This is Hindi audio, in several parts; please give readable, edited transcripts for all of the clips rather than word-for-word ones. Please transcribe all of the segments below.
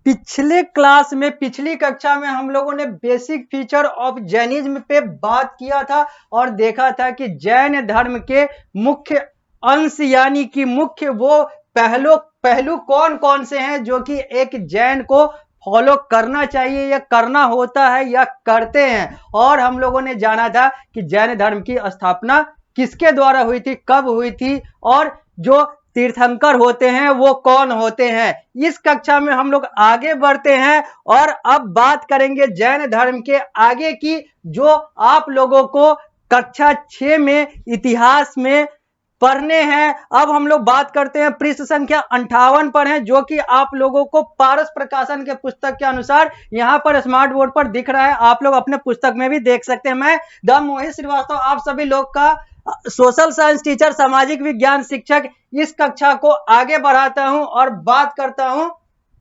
पिछले क्लास में, पिछली कक्षा में हम लोगों ने बेसिक फीचर ऑफ जैनिज्म पे बात किया था और देखा था कि जैन धर्म के मुख्य अंश यानी कि मुख्य वो पहलू कौन कौन से हैं जो कि एक जैन को फॉलो करना चाहिए या करना होता है या करते हैं। और हम लोगों ने जाना था कि जैन धर्म की स्थापना किसके द्वारा हुई थी, कब हुई थी, और जो तीर्थंकर होते हैं वो कौन होते हैं। इस कक्षा में हम लोग आगे बढ़ते हैं और अब बात करेंगे जैन धर्म के आगे की, जो आप लोगों को कक्षा 6 में इतिहास में पढ़ने हैं। अब हम लोग बात करते हैं पृष्ठ संख्या 58 पर है, जो कि आप लोगों को पारस प्रकाशन के पुस्तक के अनुसार यहाँ पर स्मार्ट बोर्ड पर दिख रहा है, आप लोग अपने पुस्तक में भी देख सकते हैं। मैं द मोहित श्रीवास्तव आप सभी लोग का सोशल साइंस टीचर, सामाजिक विज्ञान शिक्षक, इस कक्षा को आगे बढ़ाता हूं और बात करता हूं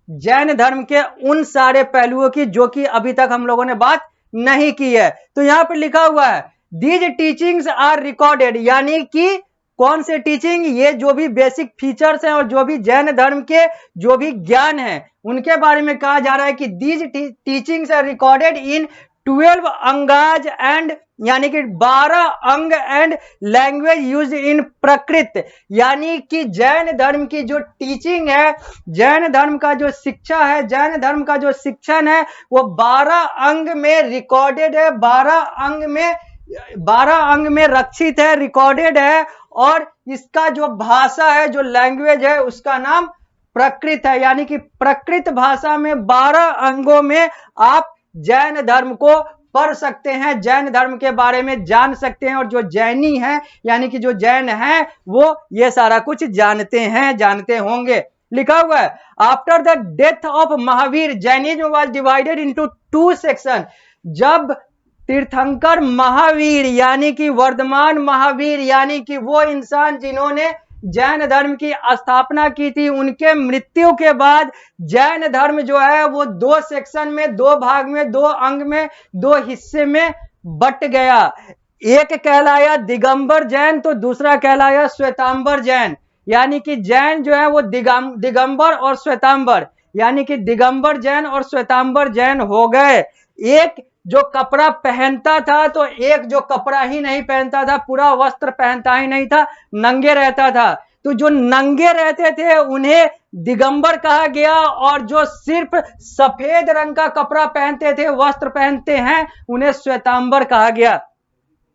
जैन धर्म के उन सारे पहलुओं की जो कि अभी तक हम लोगों ने बात नहीं की है। तो यहां पर लिखा हुआ है दीज टीचिंग्स आर रिकॉर्डेड, यानी कि कौन से टीचिंग, ये जो भी बेसिक फीचर्स हैं और जो भी जैन धर्म के जो भी ज्ञान है उनके बारे में कहा जा रहा है कि these teachings are recorded in 12 Angas and, यानी कि 12 अंग एंड लैंग्वेज यूज इन प्रकृत, यानी कि जैन धर्म की जो टीचिंग है, जैन धर्म का जो शिक्षा है, जैन धर्म का जो शिक्षण है वो 12 अंग में रिकॉर्डेड है, 12 अंग में रक्षित है, रिकॉर्डेड है। और इसका जो भाषा है, जो लैंग्वेज है, उसका नाम प्रकृत है, यानी कि प्रकृत भाषा में 12 अंगों में आप जैन धर्म को पढ़ सकते हैं, जैन धर्म के बारे में जान सकते हैं। और जो जैनी है यानी कि जो जैन है वो ये सारा कुछ जानते हैं, जानते होंगे। लिखा हुआ है after the death of Mahavir Jainism was divided into 2 section. जब तीर्थंकर महावीर यानी कि वर्धमान महावीर यानी कि वो इंसान जिन्होंने जैन धर्म की स्थापना की थी, उनके मृत्यु के बाद जैन धर्म जो है वो 2 सेक्शन में, 2 भाग में, 2 अंग में, 2 हिस्से में बट गया। एक कहलाया दिगंबर जैन तो दूसरा कहलाया श्वेतांबर जैन, यानी कि जैन जो है वो दिगंबर और श्वेतांबर, यानी कि दिगंबर जैन और श्वेतांबर जैन हो गए। एक जो कपड़ा पहनता था तो एक जो कपड़ा ही नहीं पहनता था, पूरा वस्त्र पहनता ही नहीं था, नंगे रहता था। तो जो नंगे रहते थे उन्हें दिगंबर कहा गया, और जो सिर्फ सफेद रंग का कपड़ा पहनते थे, वस्त्र पहनते हैं, उन्हें श्वेतांबर कहा गया।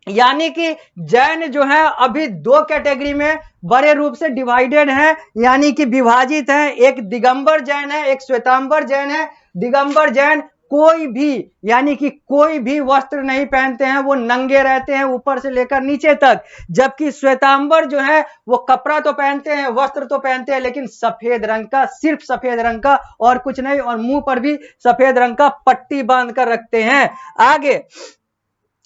यानी कि जैन जो है अभी 2 कैटेगरी में बड़े रूप से डिवाइडेड है, यानी कि विभाजित है। एक दिगंबर जैन है, एक श्वेतांबर जैन है। दिगंबर जैन कोई भी यानी कि कोई भी वस्त्र नहीं पहनते हैं, वो नंगे रहते हैं ऊपर से लेकर नीचे तक। जबकि श्वेतांबर जो है वो कपड़ा तो पहनते हैं, वस्त्र तो पहनते हैं, लेकिन सफेद रंग का, सिर्फ सफेद रंग का और कुछ नहीं, और मुंह पर भी सफेद रंग का पट्टी बांध कर रखते हैं। आगे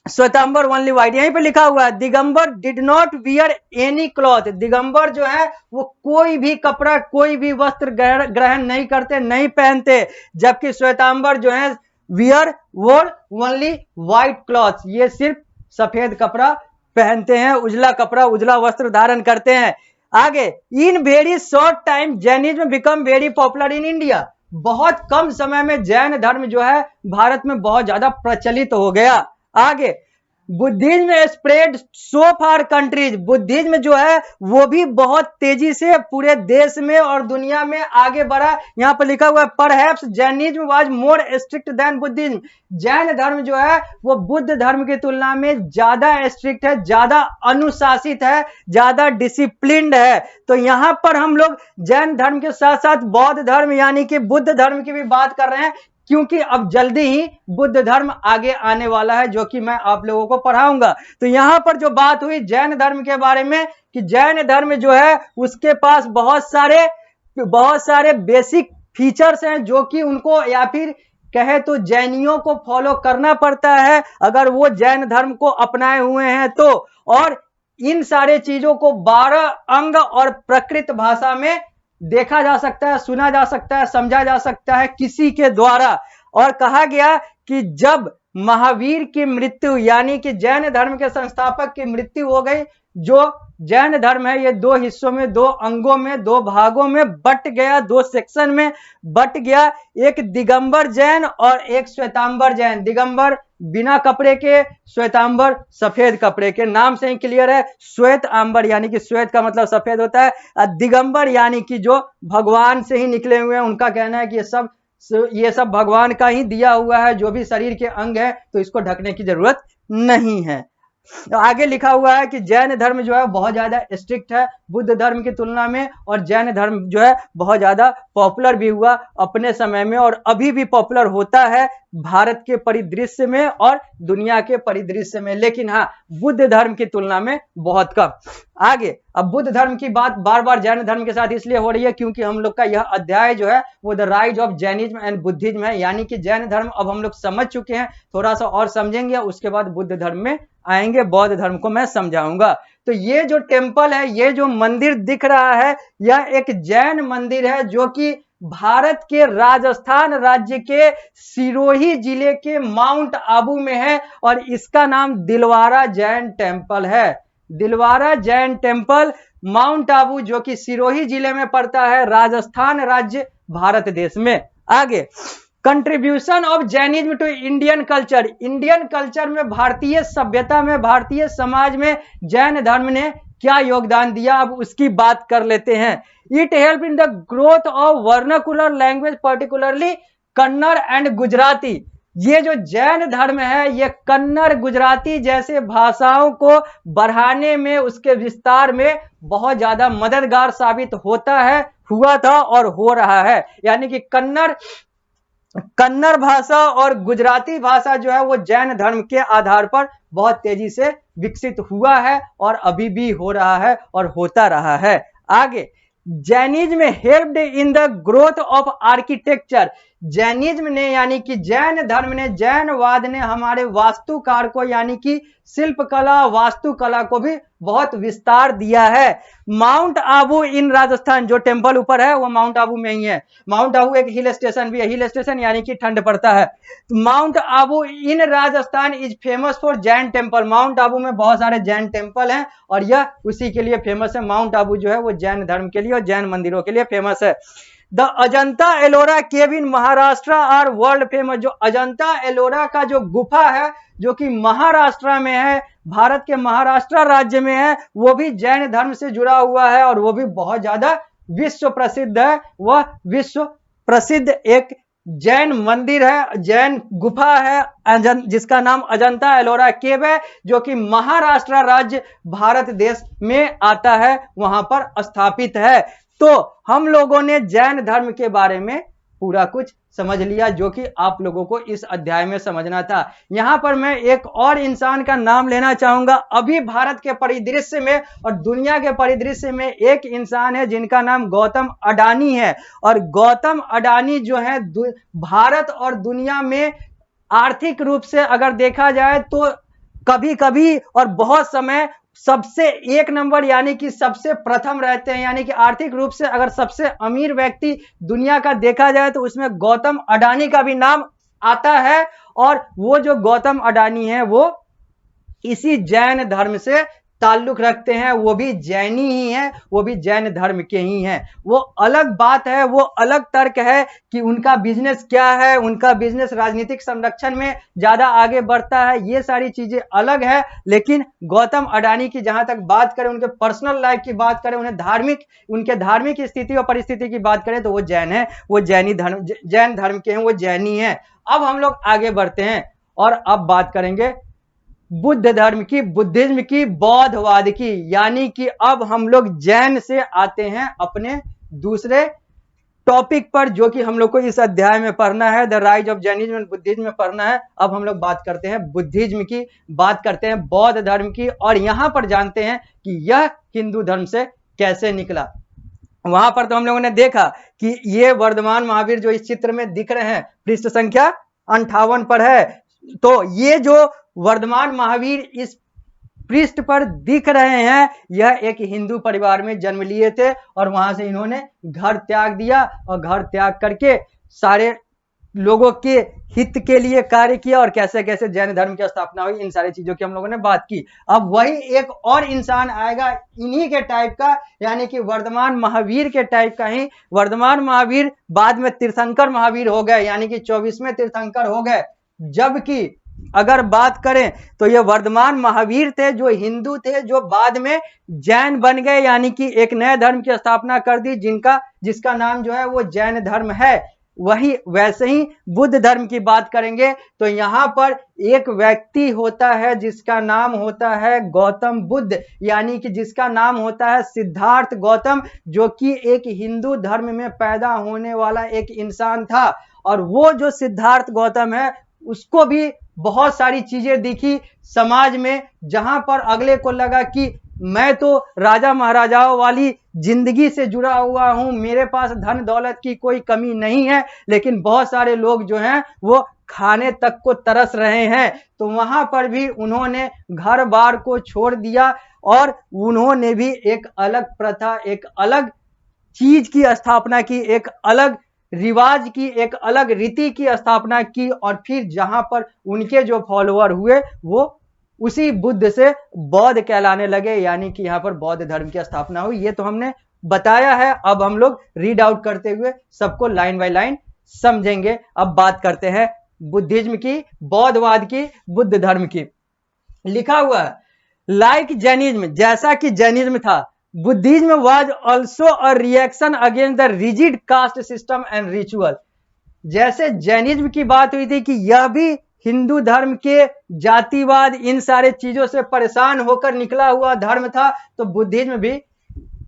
श्वेतांबर ओनली व्हाइट, यहीं पे लिखा हुआ है Digambar did not wear any cloth. Digambar जो है वो कोई भी कपड़ा, कोई भी वस्त्र ग्रहण नहीं करते, नहीं पहनते। जबकि श्वेतांबर जो है वियर वोर ओनली व्हाइट क्लॉथ, ये सिर्फ सफेद कपड़ा पहनते हैं, उजला कपड़ा, उजला वस्त्र धारण करते हैं। आगे in very short time Jainism become very popular in India. बहुत कम समय में जैन धर्म जो है भारत में बहुत ज्यादा प्रचलित हो गया। आगे बुद्धिज्म स्प्रेड सो फार कंट्रीज, बुद्धिज्म जो है वो भी बहुत तेजी से पूरे देश में और दुनिया में आगे बढ़ा। यहाँ पर लिखा हुआ है perhaps Jainism was more strict than Buddhism. Jain धर्म जो है वो बुद्ध धर्म की तुलना में ज्यादा स्ट्रिक्ट है, ज्यादा अनुशासित है, ज्यादा डिसिप्लिन्ड है। तो यहाँ पर हम लोग जैन धर्म के साथ साथ बौद्ध धर्म यानी कि बुद्ध धर्म की भी बात कर रहे हैं, क्योंकि अब जल्दी ही बुद्ध धर्म आगे आने वाला है, जो कि मैं आप लोगों को पढ़ाऊंगा। तो यहां पर जो बात हुई जैन धर्म के बारे में कि जैन धर्म जो है उसके पास बहुत सारे बेसिक फीचर्स हैं जो कि उनको, या फिर कहे तो जैनियों को फॉलो करना पड़ता है अगर वो जैन धर्म को अपनाए हुए हैं तो। और इन सारे चीजों को 12 अंग और प्रकृत भाषा में देखा जा सकता है, सुना जा सकता है, समझा जा सकता है किसी के द्वारा। और कहा गया कि जब महावीर की मृत्यु यानी कि जैन धर्म के संस्थापक की मृत्यु हो गई जो जैन धर्म है ये दो हिस्सों में, दो अंगों में, दो भागों में बट गया, दो सेक्शन में बट गया। एक दिगंबर जैन और एक श्वेतांबर जैन। दिगंबर बिना कपड़े के, श्वेतांबर सफेद कपड़े के। नाम से ही क्लियर है, श्वेत आंबर यानी कि श्वेत का मतलब सफेद होता है, दिगंबर यानी कि जो भगवान से ही निकले हुए हैं। उनका कहना है कि ये सब भगवान का ही दिया हुआ है, जो भी शरीर के अंग है तो इसको ढकने की जरूरत नहीं है। तो आगे लिखा हुआ है कि जैन धर्म जो है बहुत ज्यादा स्ट्रिक्ट है बुद्ध धर्म की तुलना में, और जैन धर्म जो है बहुत ज्यादा पॉपुलर भी हुआ अपने समय में, और अभी भी पॉपुलर होता है भारत के परिदृश्य में और दुनिया के परिदृश्य में, लेकिन हाँ बुद्ध धर्म की तुलना में बहुत कम। आगे अब बुद्ध धर्म की बात बार बार जैन धर्म के साथ इसलिए हो रही है क्योंकि हम लोग का यह अध्याय जो है वो the rise of Jainism and Buddhism है, यानी कि जैन धर्म अब हम लोग समझ चुके हैं, थोड़ा सा और समझेंगे, उसके बाद बुद्ध धर्म में आएंगे, बौद्ध धर्म को मैं समझाऊंगा। तो ये जो टेम्पल है, ये जो मंदिर दिख रहा है, यह एक जैन मंदिर है जो कि भारत के राजस्थान राज्य के सिरोही जिले के माउंट आबू में है, और इसका नाम दिलवारा जैन टेम्पल है। दिलवारा जैन टेम्पल माउंट आबू, जो कि सिरोही जिले में पड़ता है, राजस्थान राज्य, भारत देश में। आगे contribution of Jainism to Indian culture. Indian culture में, भारतीय सभ्यता में, भारतीय समाज में जैन धर्म ने क्या योगदान दिया, अब उसकी बात कर लेते हैं। It help in the growth of vernacular language, particularly Kannada and Gujarati. ये जो जैन धर्म है ये कन्नड़ गुजराती जैसे भाषाओं को बढ़ाने में, उसके विस्तार में बहुत ज्यादा मददगार साबित होता है, हुआ था और हो रहा है। यानी कि कन्नड़ भाषा और गुजराती भाषा जो है वो जैन धर्म के आधार पर बहुत तेजी से विकसित हुआ है और अभी भी हो रहा है और होता रहा है। आगे Jainism helped in the growth of architecture. Jainism ने यानी कि जैन धर्म ने, जैनवाद ने हमारे वास्तुकार को यानी कि शिल्पकला, वास्तुकला को भी बहुत विस्तार दिया है। माउंट आबू इन राजस्थान, जो टेम्पल ऊपर है वो माउंट आबू में ही है। माउंट आबू एक हिल स्टेशन भी है, हिल स्टेशन यानी कि ठंड पड़ता है। Mount Abu in Rajasthan is famous for Jain temple. Mount Abu में बहुत सारे जैन टेम्पल हैं और यह उसी के लिए फेमस है। माउंट आबू जो है वो जैन धर्म के लिए और जैन मंदिरों के लिए फेमस है। The Ajanta Ellora cave in Maharashtra are world famous. जो अजंता एलोरा का जो गुफा है जो कि महाराष्ट्र में है, भारत के महाराष्ट्र राज्य में है, वो भी जैन धर्म से जुड़ा हुआ है और वो भी बहुत ज्यादा विश्व प्रसिद्ध है। वह विश्व प्रसिद्ध एक जैन मंदिर है, जैन गुफा है, जिसका नाम अजंता एलोरा केव है, जो कि महाराष्ट्र राज्य भारत देश में आता है, वहां पर स्थापित है। तो हम लोगों ने जैन धर्म के बारे में पूरा कुछ समझ लिया जो कि आप लोगों को इस अध्याय में समझना था। यहां पर मैं एक और इंसान का नाम लेना चाहूंगा। अभी भारत के परिदृश्य में और दुनिया के परिदृश्य में एक इंसान है जिनका नाम गौतम अडानी है। और गौतम अडानी जो है भारत और दुनिया में आर्थिक रूप से अगर देखा जाए तो कभी कभी और बहुत समय सबसे एक नंबर यानी कि सबसे प्रथम रहते हैं। यानी कि आर्थिक रूप से अगर सबसे अमीर व्यक्ति दुनिया का देखा जाए तो उसमें गौतम अडानी का भी नाम आता है। और वो जो गौतम अडानी है वो इसी जैन धर्म से ताल्लुक रखते हैं, वो भी जैनी ही है, वो भी जैन धर्म के ही हैं। वो अलग बात है, वो अलग तर्क है कि उनका बिजनेस क्या है, उनका बिजनेस राजनीतिक संरक्षण में ज्यादा आगे बढ़ता है, ये सारी चीजें अलग है। लेकिन गौतम अडानी की जहां तक बात करें, उनके पर्सनल लाइफ की बात करें, उनके धार्मिक स्थिति और परिस्थिति की बात करें तो वो जैन है, वो जैन धर्म के हैं, वो जैनी है। अब हम लोग आगे बढ़ते हैं और अब बात करेंगे बुद्ध धर्म की, बुद्धिज्म की, बौद्धवाद की। यानी कि अब हम लोग जैन से आते हैं अपने दूसरे टॉपिक पर जो कि हम लोग को इस अध्याय में पढ़ना है, the rise of Jainism and Buddhism में पढ़ना है। अब हम लोग बात करते हैं बुद्धिज्म की, बात करते हैं बौद्ध धर्म की, और यहां पर जानते हैं कि यह हिंदू धर्म से कैसे निकला। वहां पर तो हम लोगों ने देखा कि ये वर्धमान महावीर जो इस चित्र में दिख रहे हैं पृष्ठ संख्या 58 पर है। तो ये जो वर्धमान महावीर इस पृष्ठ पर दिख रहे हैं, यह एक हिंदू परिवार में जन्म लिए थे और वहां से इन्होंने घर त्याग दिया और घर त्याग करके सारे लोगों के हित के लिए कार्य किया और कैसे कैसे जैन धर्म की स्थापना हुई, इन सारी चीजों की हम लोगों ने बात की। अब वही एक और इंसान आएगा इन्हीं के टाइप का, यानी कि वर्धमान महावीर के टाइप का ही। वर्धमान महावीर बाद में तीर्थंकर महावीर हो गए, यानी कि 24वें तीर्थंकर हो गए। जबकि अगर बात करें तो ये वर्धमान महावीर थे जो हिंदू थे, जो बाद में जैन बन गए, यानी कि एक नए धर्म की स्थापना कर दी, जिसका नाम जो है वो जैन धर्म है। वही वैसे ही बुद्ध धर्म की बात करेंगे तो यहां पर एक व्यक्ति होता है जिसका नाम होता है गौतम बुद्ध, यानी कि जिसका नाम होता है सिद्धार्थ गौतम, जो कि एक हिंदू धर्म में पैदा होने वाला एक इंसान था। और वो जो सिद्धार्थ गौतम है उसको भी बहुत सारी चीजें दिखी समाज में, जहां पर अगले को लगा कि मैं तो राजा महाराजाओं वाली जिंदगी से जुड़ा हुआ हूं, मेरे पास धन दौलत की कोई कमी नहीं है, लेकिन बहुत सारे लोग जो हैं वो खाने तक को तरस रहे हैं। तो वहां पर भी उन्होंने घर बार को छोड़ दिया और उन्होंने भी एक अलग प्रथा, एक अलग चीज की स्थापना की, एक अलग रिवाज की, एक अलग रीति की स्थापना की। और फिर जहां पर उनके जो फॉलोअर हुए वो उसी बुद्ध से बौद्ध कहलाने लगे, यानी कि यहां पर बौद्ध धर्म की स्थापना हुई। ये तो हमने बताया है, अब हम लोग रीड आउट करते हुए सबको लाइन बाय लाइन समझेंगे। अब बात करते हैं बुद्धिज्म की, बौद्धवाद की, बुद्ध धर्म की। लिखा हुआ है लाइक जैनिज्म, जैसा कि जैनिज्म था, Buddhism was also a reaction against the rigid caste system and ritual. जैसे जैनिज्म की बात हुई थी कि यह भी हिंदू धर्म के जातिवाद, इन सारे चीजों से परेशान होकर निकला हुआ धर्म था, तो बुद्धिज्म भी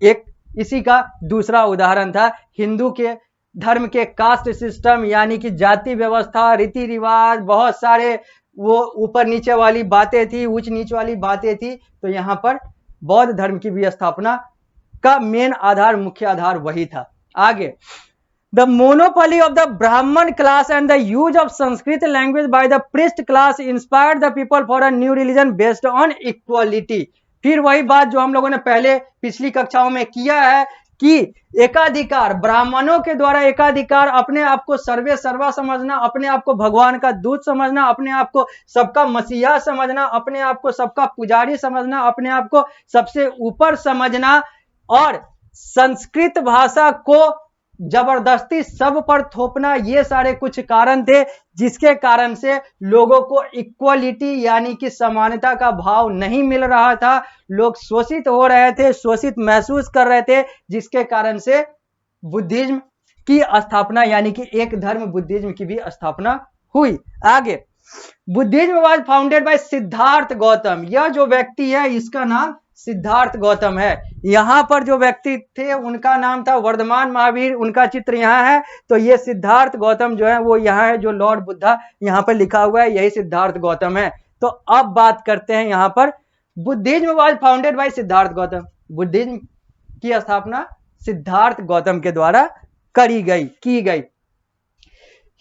एक इसी का दूसरा उदाहरण था। हिंदू के धर्म के कास्ट सिस्टम, यानी कि जाति व्यवस्था, रीति रिवाज, बहुत सारे वो ऊपर नीचे वाली बातें थी, ऊंच नीच वाली बातें थी। तो यहां पर बौद्ध धर्म की भी स्थापना का मेन आधार, मुख्य आधार वही था। आगे, द मोनोपोली ऑफ द ब्राह्मण class and the use of Sanskrit language by the priest class inspired the people for a new religion based on equality. फिर वही बात जो हम लोगों ने पहले पिछली कक्षाओं में किया है कि एकाधिकार, ब्राह्मणों के द्वारा एकाधिकार, अपने आप को सर्वे सर्वा समझना, अपने आप को भगवान का दूत समझना, अपने आप को सबका मसीहा समझना, अपने आप को सबका पुजारी समझना, अपने आप को सबसे ऊपर समझना, और संस्कृत भाषा को जबरदस्ती सब पर थोपना, ये सारे कुछ कारण थे जिसके कारण से लोगों को इक्वलिटी यानी कि समानता का भाव नहीं मिल रहा था। लोग शोषित हो रहे थे, शोषित महसूस कर रहे थे, जिसके कारण से बुद्धिज्म की स्थापना यानी कि एक धर्म बुद्धिज्म की भी स्थापना हुई। आगे, Buddhism was founded by Siddharth Gautam. यह जो व्यक्ति है इसका नाम सिद्धार्थ गौतम है। यहां पर जो व्यक्ति थे उनका नाम था वर्धमान महावीर, उनका चित्र यहां है। तो ये सिद्धार्थ गौतम जो है वो यहां है, जो लॉर्ड बुद्धा यहां पर लिखा हुआ है, यही सिद्धार्थ गौतम है। तो अब बात करते हैं यहां पर, Buddhism was founded by Siddharth Gautam. Buddhism की स्थापना सिद्धार्थ गौतम के द्वारा की गई।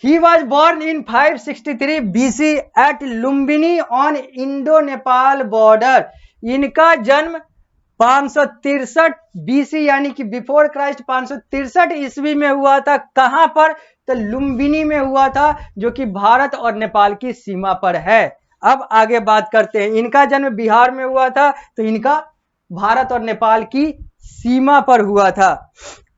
He was born in 563 BC at Lumbini on Indo-Nepal border. इनका जन्म 563 BC यानी कि बिफोर क्राइस्ट 563 ईस्वी में हुआ था। कहां पर? तो लुम्बिनी में हुआ था, जो कि भारत और नेपाल की सीमा पर है। अब आगे बात करते हैं, इनका जन्म बिहार में हुआ था, तो इनका भारत और नेपाल की सीमा पर हुआ था,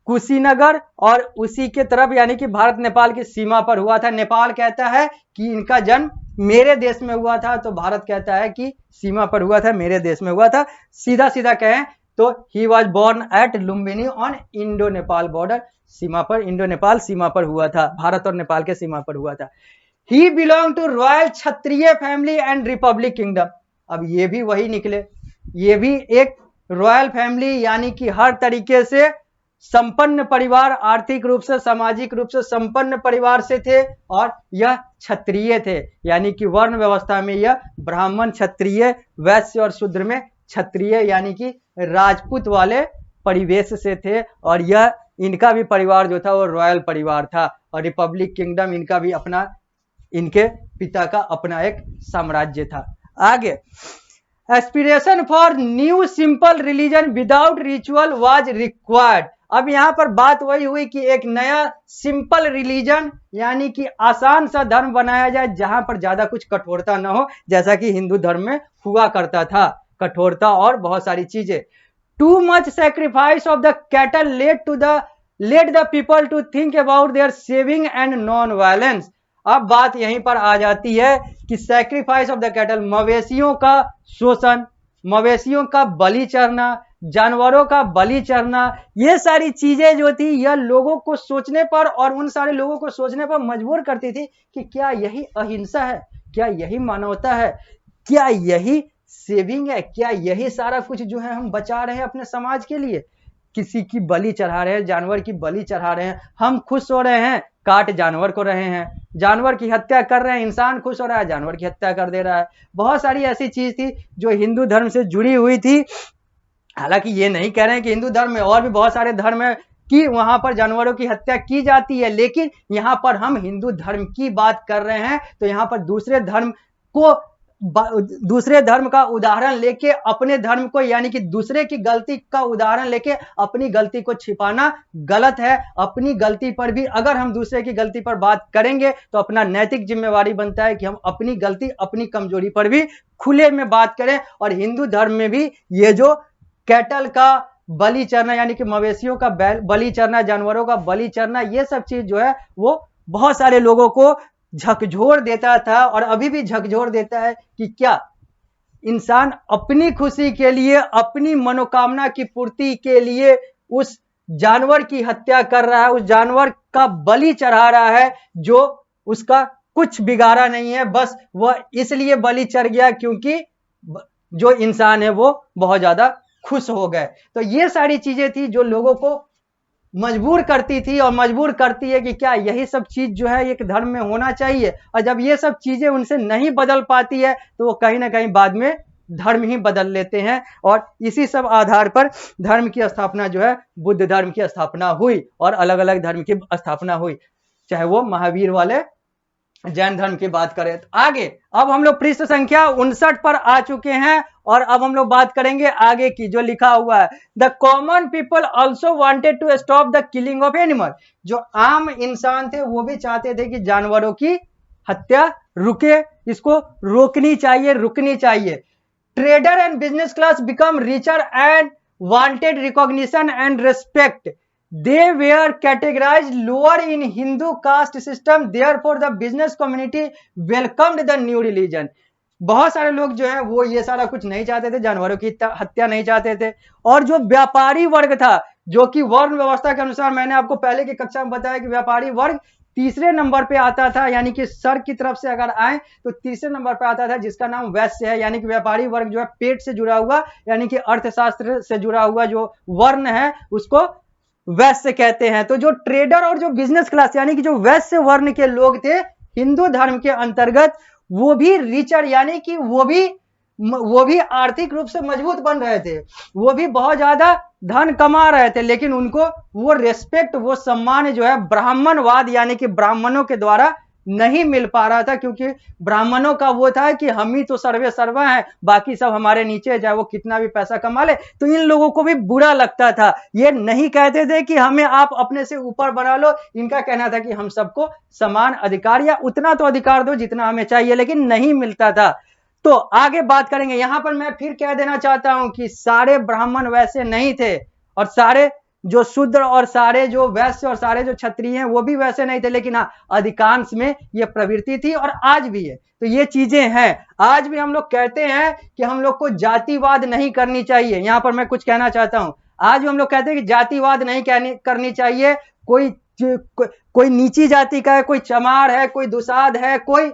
कुशीनगर और उसी के तरफ यानी कि भारत नेपाल की सीमा पर हुआ था। नेपाल कहता है कि इनका जन्म मेरे देश में हुआ था, तो भारत कहता है कि सीमा पर हुआ था, मेरे देश में हुआ था। सीधा सीधा कहें तो he was born at Lumbini on Indo Nepal border, सीमा पर, इंडो नेपाल सीमा पर हुआ था, भारत और नेपाल के सीमा पर हुआ था। He belong to royal Kshatriya family and republic kingdom. अब ये भी वही निकले, ये भी एक रॉयल फैमिली यानी कि हर तरीके से संपन्न परिवार, आर्थिक रूप से, सामाजिक रूप से संपन्न परिवार से थे, और यह क्षत्रिय थे, यानी कि वर्ण व्यवस्था में यह ब्राह्मण क्षत्रिय, वैश्य और शूद्र में क्षत्रिय यानी कि राजपूत वाले परिवेश से थे। और यह इनका भी परिवार जो था वो रॉयल परिवार था, और रिपब्लिक किंगडम इनका भी अपना, इनके पिता का अपना एक साम्राज्य था। आगे, aspiration for new simple religion without ritual was required. अब यहाँ पर बात वही हुई कि एक नया सिंपल रिलीजन यानी कि आसान सा धर्म बनाया जाए जहां पर ज्यादा कुछ कठोरता ना हो, जैसा कि हिंदू धर्म में हुआ करता था, कठोरता और बहुत सारी चीजें। Too much sacrifice of the cattle let the people to think about their saving and non violence. अब बात यहीं पर आ जाती है कि सैक्रिफाइस ऑफ द कैटल, मवेशियों का शोषण, मवेशियों का बलि चढ़ना, जानवरों का बलि चढ़ना, ये सारी चीजें जो थी यह लोगों को सोचने पर और उन सारे लोगों को सोचने पर मजबूर करती थी कि क्या यही अहिंसा है, क्या यही मानवता है, क्या यही सेविंग है, क्या यही सारा कुछ जो है हम बचा रहे हैं अपने समाज के लिए। किसी की बलि चढ़ा रहे हैं, जानवर की बलि चढ़ा रहे हैं, हम खुश हो रहे हैं, काट जानवर को रहे हैं, जानवर की हत्या कर रहे हैं, इंसान खुश हो रहा है, जानवर की हत्या कर दे रहा है। बहुत सारी ऐसी चीज थी जो हिंदू धर्म से जुड़ी हुई थी। हालांकि ये नहीं कह रहे हैं कि हिंदू धर्म में और भी बहुत सारे धर्म है कि वहां पर जानवरों की हत्या की जाती है, लेकिन यहां पर हम हिंदू धर्म की बात कर रहे हैं, तो यहां पर दूसरे धर्म का उदाहरण लेके अपने धर्म को यानी कि दूसरे की गलती का उदाहरण लेके अपनी गलती को छिपाना गलत है। अपनी गलती पर भी अगर हम दूसरे की गलती पर बात करेंगे तो अपना नैतिक जिम्मेवारी बनता है कि हम अपनी गलती, अपनी कमजोरी पर भी खुले में बात करें। और हिंदू धर्म में भी ये जो कैटल का बलि चढ़ना यानी कि मवेशियों का बलि चढ़ना, जानवरों का बलि चढ़ना, ये सब चीज जो है वो बहुत सारे लोगों को झकझोर देता था और अभी भी झकझोर देता है कि क्या इंसान अपनी खुशी के लिए, अपनी मनोकामना की पूर्ति के लिए उस जानवर की हत्या कर रहा है, उस जानवर का बलि चढ़ा रहा है जो उसका कुछ बिगाड़ा नहीं है, बस वह इसलिए बलि चढ़ गया क्योंकि जो इंसान है वो बहुत ज्यादा खुश हो गए। तो ये सारी चीजें थी जो लोगों को मजबूर करती थी और मजबूर करती है कि क्या यही सब चीज जो है एक धर्म में होना चाहिए। और जब ये सब चीजें उनसे नहीं बदल पाती है तो वो कहीं ना कहीं बाद में धर्म ही बदल लेते हैं। और इसी सब आधार पर धर्म की स्थापना जो है, बुद्ध धर्म की स्थापना हुई और अलग अलग धर्म की स्थापना हुई, चाहे वो महावीर वाले जैन धर्म की बात करें। तो आगे अब हम लोग पृष्ठ संख्या 59 पर आ चुके हैं और अब हम लोग बात करेंगे आगे की, जो लिखा हुआ है the common people also wanted to stop the killing of animal. जो आम इंसान थे वो भी चाहते थे कि जानवरों की हत्या रुके, इसको रोकनी चाहिए, रुकनी चाहिए। Trader and business class become richer and wanted recognition and respect. They were categorized lower in Hindu caste system, therefore the business community welcomed the new religion। बहुत सारे लोग जो है वो ये सारा कुछ नहीं चाहते थे, जानवरों की हत्या नहीं चाहते थे। और जो व्यापारी वर्ग था, जो कि वर्ण व्यवस्था के अनुसार मैंने आपको पहले की कक्षा में बताया कि व्यापारी वर्ग तीसरे नंबर पे आता था, यानी कि सर की तरफ से अगर आए तो तीसरे नंबर पे आता था, जिसका नाम वैश्य है। यानी कि व्यापारी वर्ग जो है पेट से जुड़ा हुआ यानी कि अर्थशास्त्र से जुड़ा हुआ जो वर्ण है उसको वैश्य कहते हैं। तो जो ट्रेडर और जो बिजनेस क्लास यानी कि जो वैश्य वर्ण के लोग थे हिंदू धर्म के अंतर्गत, वो भी रिचर यानी कि वो भी आर्थिक रूप से मजबूत बन रहे थे, वो भी बहुत ज्यादा धन कमा रहे थे, लेकिन उनको वो रेस्पेक्ट, वो सम्मान जो है ब्राह्मणवाद यानी कि ब्राह्मणों के द्वारा नहीं मिल पा रहा था। क्योंकि ब्राह्मणों का वो था कि हम ही तो सर्वे सर्वा हैं, बाकी सब हमारे नीचे, चाहे वो कितना भी पैसा कमा ले। तो इन लोगों को भी बुरा लगता था। ये नहीं कहते थे कि हमें आप अपने से ऊपर बना लो, इनका कहना था कि हम सबको समान अधिकार या उतना तो अधिकार दो जितना हमें चाहिए, लेकिन नहीं मिलता था। तो आगे बात करेंगे। यहां पर मैं फिर कह देना चाहता हूं कि सारे ब्राह्मण वैसे नहीं थे और सारे जो शूद्र और सारे जो वैश्य और सारे जो क्षत्रिय हैं वो भी वैसे नहीं थे, लेकिन हाँ अधिकांश में ये प्रवृत्ति थी और आज भी है। तो ये चीजें हैं। आज भी हम लोग कहते हैं कि हम लोग को जातिवाद नहीं करनी चाहिए। यहां पर मैं कुछ कहना चाहता हूं, आज भी हम लोग कहते हैं कि जातिवाद नहीं करनी चाहिए। कोई नीची जाति का है, कोई चमार है, कोई दुसाध है, कोई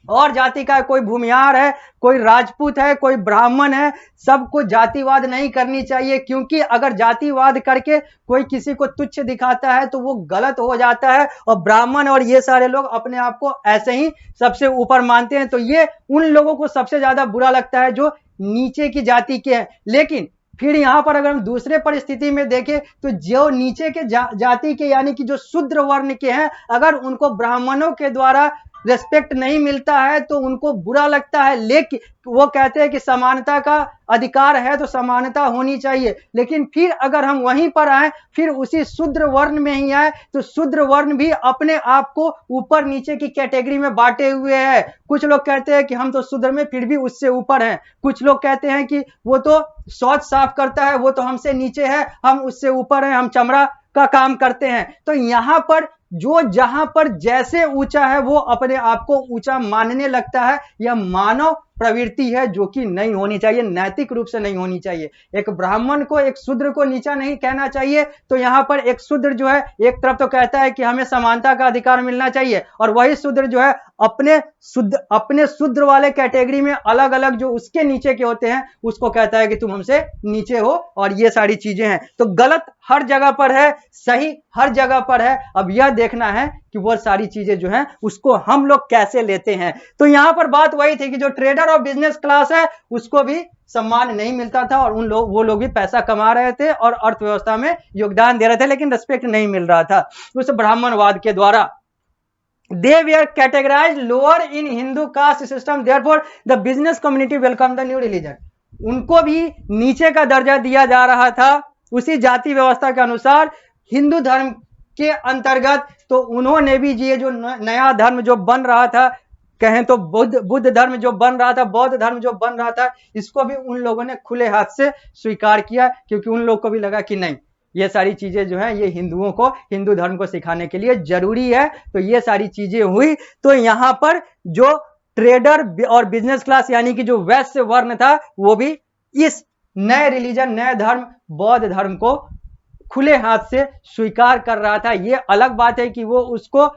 और जाति का है, कोई भूमिहार है, कोई राजपूत है, कोई ब्राह्मण है, सबको जातिवाद नहीं करनी चाहिए। क्योंकि अगर जातिवाद करके कोई किसी को तुच्छ दिखाता है तो वो गलत हो जाता है। और ब्राह्मण और ये सारे लोग अपने आप को ऐसे ही सबसे ऊपर मानते हैं, तो ये उन लोगों को सबसे ज्यादा बुरा लगता है जो नीचे की जाति के हैं। लेकिन फिर यहां पर अगर हम दूसरे परिस्थिति में देखें तो जो नीचे के जाति के यानी कि जो शूद्र वर्ण के हैं, अगर उनको ब्राह्मणों के द्वारा रेस्पेक्ट नहीं मिलता है तो उनको बुरा लगता है, लेकिन वो कहते हैं कि समानता का अधिकार है तो समानता होनी चाहिए। लेकिन फिर अगर हम वहीं पर आए, फिर उसी शूद्र वर्ण में ही आए, तो शूद्र वर्ण भी अपने आप को ऊपर नीचे की कैटेगरी में बांटे हुए है। कुछ लोग कहते हैं कि हम तो शूद्र में फिर भी उससे ऊपर हैं, कुछ लोग कहते हैं कि वो तो शौच साफ करता है, वो तो हमसे नीचे है, हम उससे ऊपर हैं, हम चमड़ा का काम करते हैं। तो यहां पर जो जहां पर जैसे ऊंचा है वो अपने आप को ऊंचा मानने लगता है। यह मानव प्रवृत्ति है जो कि नहीं होनी चाहिए, नैतिक रूप से नहीं होनी चाहिए। एक ब्राह्मण को एक शूद्र को नीचा नहीं कहना चाहिए। तो यहां पर एक शूद्र जो है एक तरफ तो कहता है कि हमें समानता का अधिकार मिलना चाहिए, और वही शूद्र जो है अपने शूद्र वाले कैटेगरी में अलग अलग जो उसके नीचे के होते हैं उसको कहता है कि तुम हमसे नीचे हो। और ये सारी चीजें हैं। तो गलत हर जगह पर है, सही हर जगह पर है। अब यह देखना है कि वो सारी चीजें जो हैं उसको हम लोग कैसे लेते हैं। तो यहां पर बात वही थी कि जो ट्रेडर और बिजनेस क्लास है उसको भी सम्मान नहीं मिलता था, और वो लोग भी पैसा कमा रहे थे और अर्थव्यवस्था में योगदान दे रहे थे, लेकिन रिस्पेक्ट नहीं मिल रहा था उस ब्राह्मणवाद के द्वारा। They were categorized lower in Hindu caste system, therefore the business community welcomed the new religion. उनको भी नीचे का दर्जा दिया जा रहा था उसी जाति व्यवस्था के अनुसार हिंदू धर्म के अंतर्गत। तो उन्होंने भी ये जो नया धर्म जो बन रहा था, कहें तो बुद्ध धर्म जो बन रहा था, बौद्ध धर्म जो बन रहा था, इसको भी उन लोगों ने खुले हाथ से स्वीकार किया, क्योंकि उन लोगों को भी लगा कि नहीं, ये सारी चीजें जो है ये हिंदुओं को, हिंदू धर्म को सिखाने के लिए जरूरी है। तो ये सारी चीजें हुई। तो यहां पर जो ट्रेडर और बिजनेस क्लास यानी कि जो वैश्य वर्ण था वो भी इस नए रिलीजन, नए धर्म बौद्ध धर्म को खुले हाथ से स्वीकार कर रहा था। ये अलग बात है कि वो उसको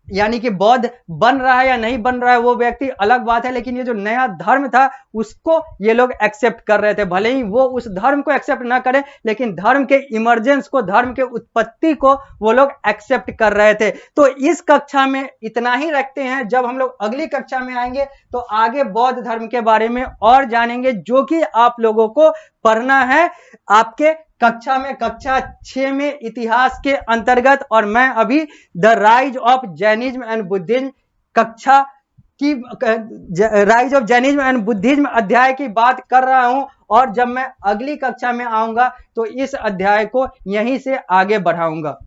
यानी कि बौद्ध बन रहा है या नहीं बन रहा है वो व्यक्ति अलग बात है, लेकिन ये जो नया धर्म था उसको ये लोग एक्सेप्ट कर रहे थे। भले ही वो उस धर्म को एक्सेप्ट ना करें, लेकिन धर्म के इमर्जेंस को, धर्म के उत्पत्ति को वो लोग एक्सेप्ट कर रहे थे। तो इस कक्षा में इतना ही रखते हैं। जब हम लोग अगली कक्षा में आएंगे तो आगे बौद्ध धर्म के बारे में और जानेंगे, जो कि आप लोगों को पढ़ना है आपके कक्षा में, कक्षा 6 में इतिहास के अंतर्गत। और मैं अभी the rise of Jainism and Buddhism कक्षा की, rise of Jainism and Buddhism अध्याय की बात कर रहा हूं, और जब मैं अगली कक्षा में आऊंगा तो इस अध्याय को यहीं से आगे बढ़ाऊंगा।